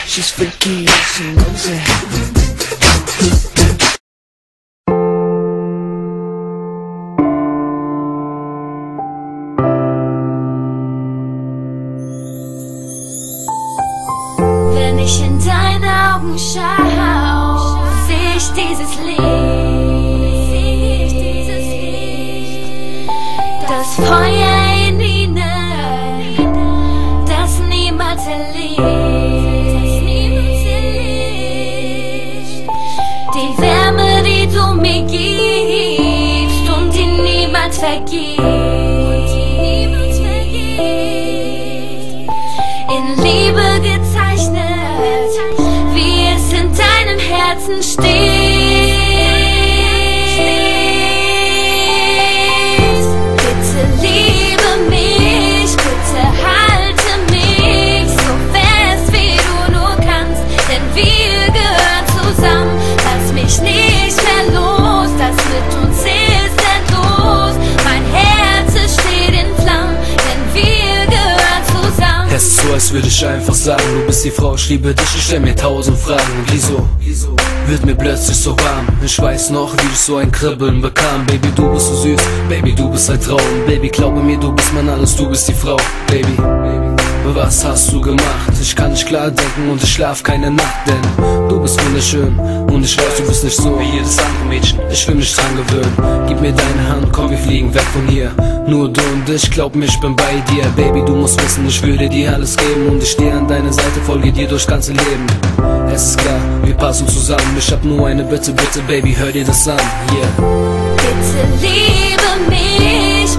She's freaky, she knows it. Wenn ich in deine Augen schau, seh ich dieses Licht. Das Feuer in ihnen, das niemals erlischt. Die Wärme, die du mir gibst und die niemals vergisst. In Liebe gezeichnet, wie es in deinem Herzen steht. Bitte liebe mich, bitte halte mich so fest wie du nur kannst, denn wir gehören zusammen. Lass mich nicht mehr los, das mit uns ist endlos. Mein Herz es steht in Flammen, denn wir gehören zusammen. Es ist so, als würde ich einfach sagen, du bist die Frau, ich liebe dich, ich stell mir 1000 Fragen. Und wieso wird mir plötzlich so warm? Ich weiß noch, wie ich so ein Kribbeln bekam. Baby, du bist so süß, Baby, du bist ein Traum. Baby, glaube mir, du bist mein alles, du bist die Frau. Baby, was hast du gemacht? Ich kann nicht klar denken und ich schlaf keine Nacht, denn du bist wunderschön und ich weiß, du bist nicht so wie jedes andere Mädchen. Ich will mich dran gewöhnen, gib mir deine Hand, komm, wir fliegen weg von hier. Nur du und ich, glaub mir, ich bin bei dir. Baby, du musst wissen, ich würde dir alles geben und ich stehe an deiner Seite, folge dir durchs ganze Leben. Es ist klar, wir passen zusammen, ich hab nur eine Bitte, bitte, Baby, hör dir das an, yeah. Bitte liebe mich,